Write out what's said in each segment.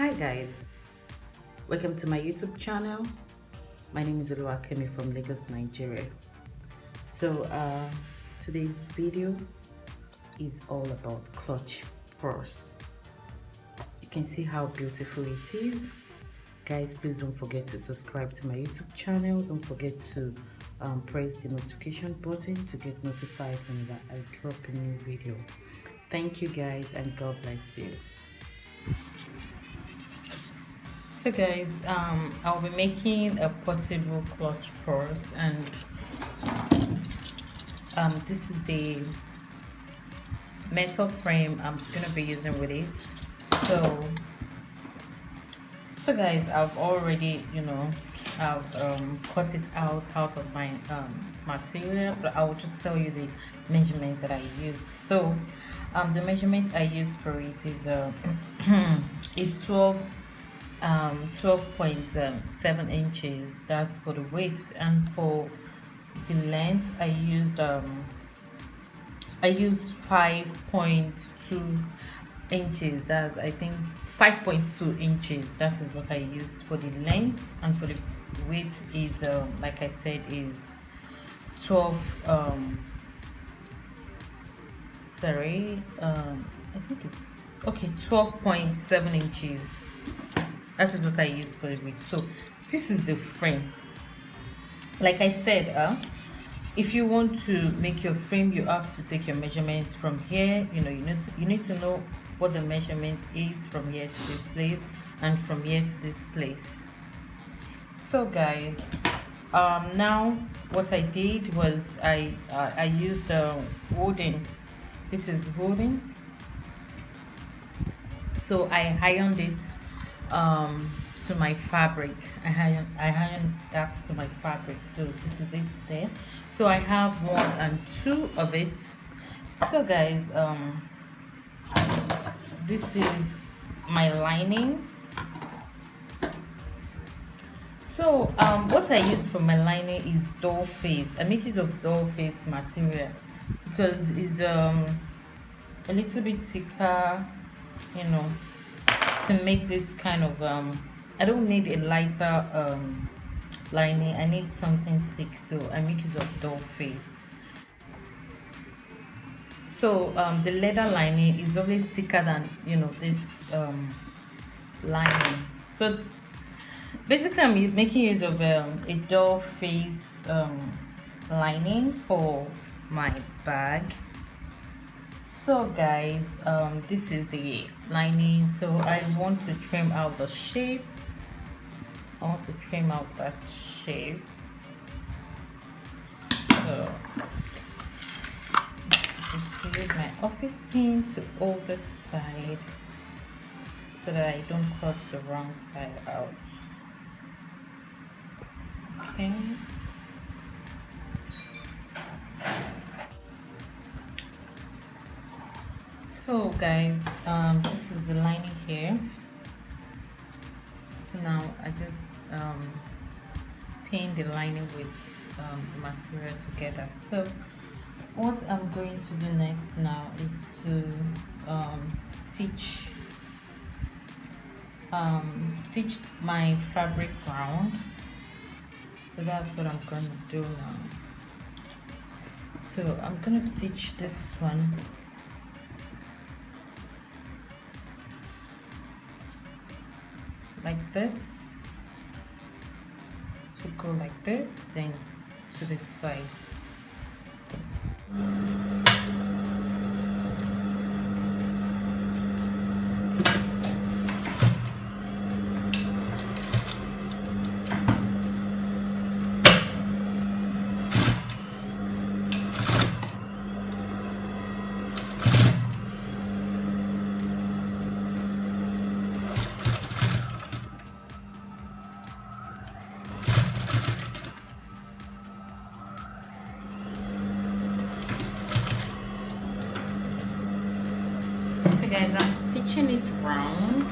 Hi guys, welcome to my YouTube channel. My name is Kemi from Lagos, Nigeria. So today's video is all about clutch purse. You can see how beautiful it is. Guys, please don't forget to subscribe to my YouTube channel. Don't forget to press the notification button to get notified whenever I drop a new video. Thank you guys, and God bless you. So guys, I'll be making a portable clutch purse, and this is the metal frame I'm gonna be using with it. So guys, I've already I've cut it out of my material, but I will just tell you the measurements that I used. So the measurement I used for it is is 12.7 inches. That's for the width, and for the length I used 5.2 inches. That's, I think, 5.2 inches. That is what I used for the length, and for the width is like I said, is 12 I think it's okay, 12.7 inches. That is what I use for the width. So this is the frame. Like I said, if you want to make your frame, you have to take your measurements from here. You need to know what the measurement is from here to this place, and from here to this place. So guys, now what I did was I used Woden. This is Woden. So I ironed it to my fabric. I ironed that to my fabric. So this is it there. So I have 1 and 2 of it. So guys, this is my lining. So what I use for my lining is doll face. I make use of doll face material because it's a little bit thicker, to make this kind of I don't need a lighter lining. I need something thick, so I make use of doll face. So the leather lining is always thicker than this lining. So basically I'm making use of a doll face lining for my bag. So guys, this is the lining. So I want to trim out the shape. I want to trim out that shape. So just use my office pin to hold this side so that I don't cut the wrong side out. Okay. So guys, this is the lining here. So now I just pin the lining with the material together. So what I'm going to do next now is to stitch my fabric round. So that's what I'm going to do now. So I'm going to stitch this one like this, to go like this, then to this side. So guys, I'm stitching it round.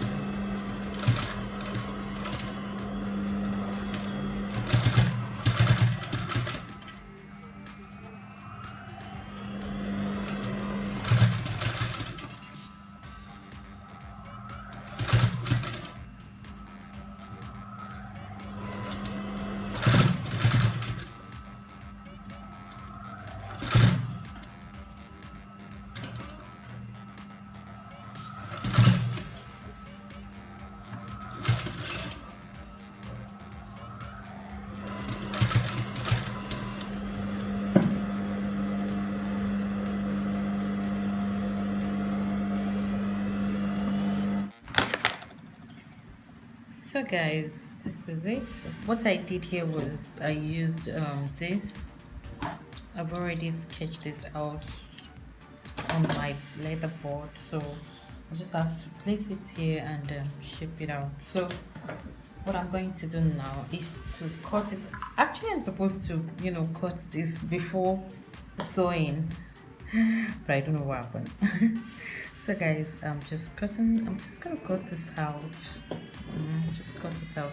So guys, this is it. What I did here was I used this. I've already sketched this out on my leather board, so I just have to place it here and shape it out. So what I'm going to do now is to cut it. Actually, I'm supposed to cut this before sewing, but I don't know what happened. So guys, I'm just gonna cut this out. Just cut it out.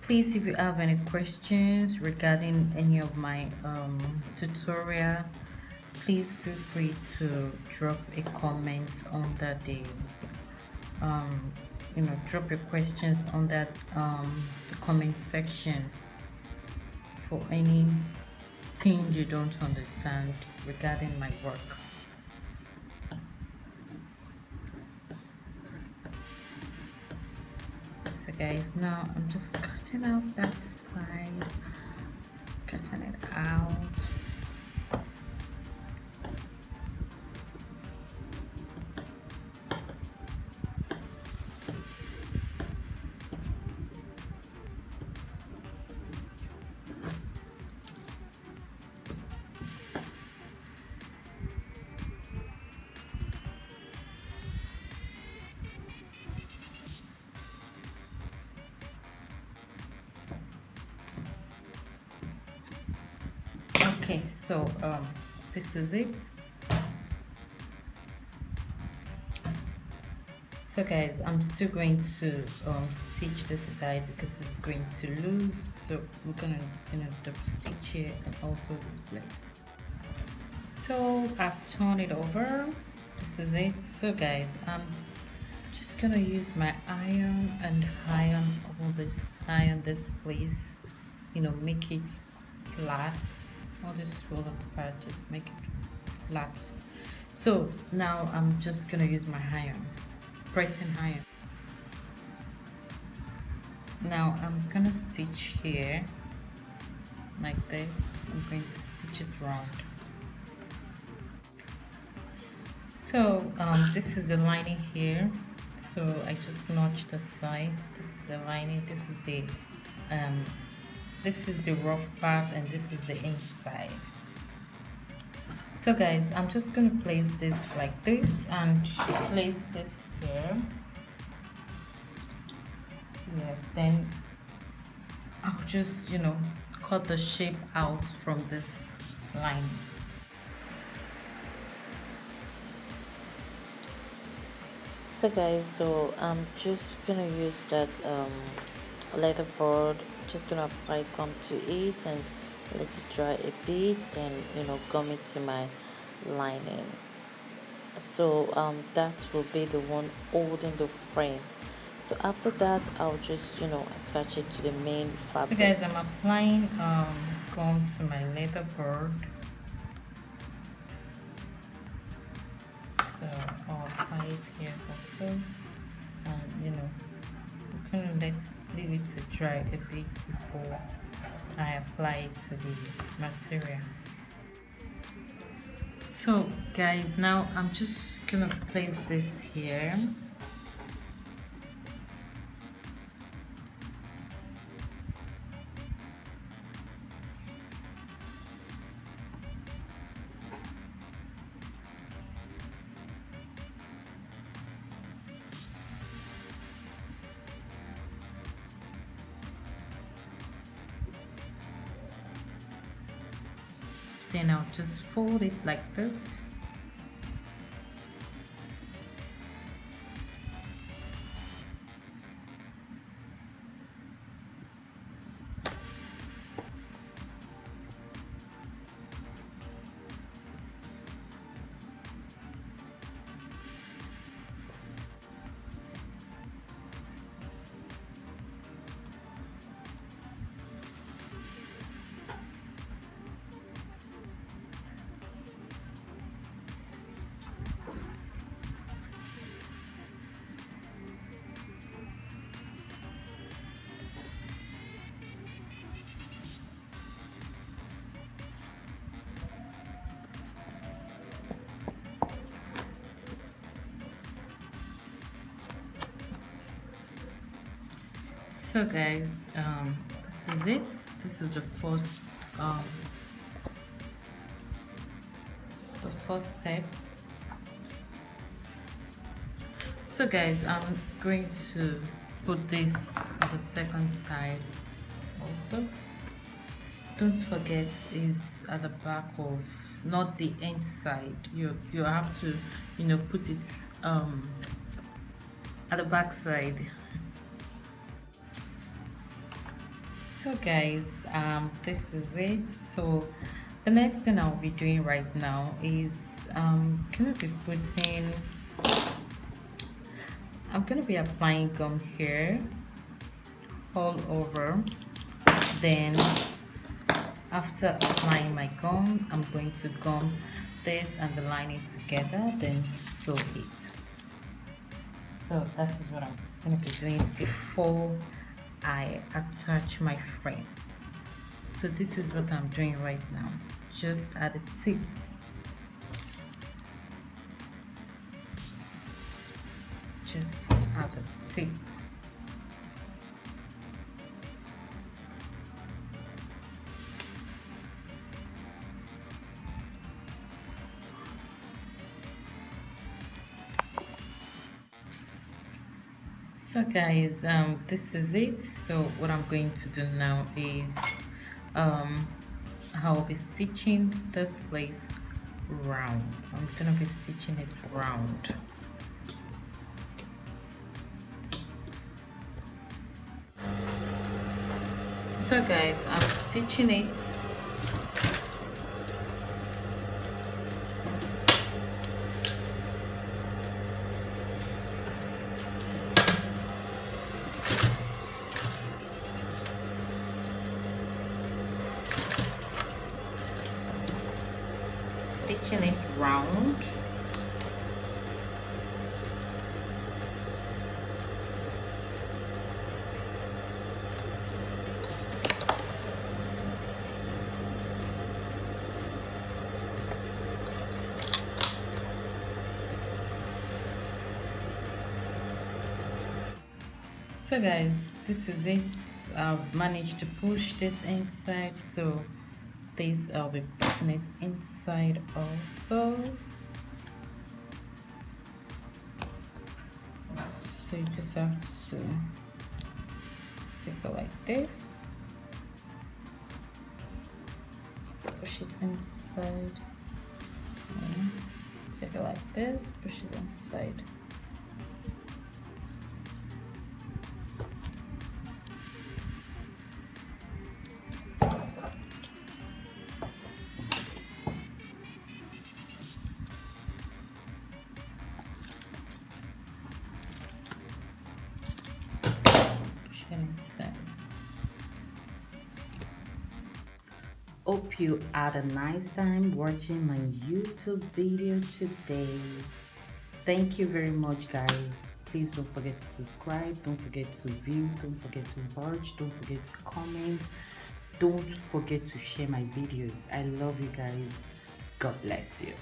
Please, if you have any questions regarding any of my tutorial, please feel free to drop a comment under the drop your questions on that the comment section for anything you don't understand regarding my work. So guys, now I'm just cutting out that side, cutting it out. Okay, so this is it. So guys, I'm still going to stitch this side because it's going to lose, so we're gonna double stitch here and also this place. So I've turned it over. This is it. So guys, I'm just gonna use my iron and iron this place, make it flat. All this swollen part, just make it flat. So now I'm just gonna use my iron, pressing iron. Now I'm gonna stitch here like this. I'm going to stitch it round. So this is the lining here, so I just notched the side. This is the lining, this is the rough part, and this is the inside. So guys, I'm just going to place this like this and place this here. Yes, then I'll just cut the shape out from this line. So guys, so I'm just gonna use that leather board, just gonna apply gum to it and let it dry a bit, then gum it to my lining. So that will be the one holding the frame. So after that, I'll just attach it to the main fabric. So guys, I'm applying gum to my leather board. So I'll apply it here also, and we're gonna leave it to dry a bit before I apply it to the material. So guys, now I'm just gonna place this here. Then I'll just fold it like this. So guys, this is it. This is um the first step. So guys, I'm going to put this on the second side also. Don't forget is at the back of, not the inside. You have to, put it at the back side. So guys, this is it. So the next thing I'll be doing right now is gonna be putting, I'm gonna be applying gum here all over. Then after applying my gum, I'm going to gum this and the lining together, then sew it. So that is what I'm going to be doing before I attach my frame. So this is what I'm doing right now, just at the tip. Just at the tip. So guys, this is it. So what I'm going to do now is I'll be stitching this place round. I'm gonna be stitching it round. So guys, I'm stitching it round. So guys, this is it. I've managed to push this inside, so this I'll be putting it inside also. So you just have to take it like this, push it inside, take it like this, push it inside. Hope you had a nice time watching my YouTube video today. Thank you very much guys. Please don't forget to subscribe, don't forget to view, don't forget to watch, don't forget to comment, don't forget to share my videos. I love you guys. God bless you.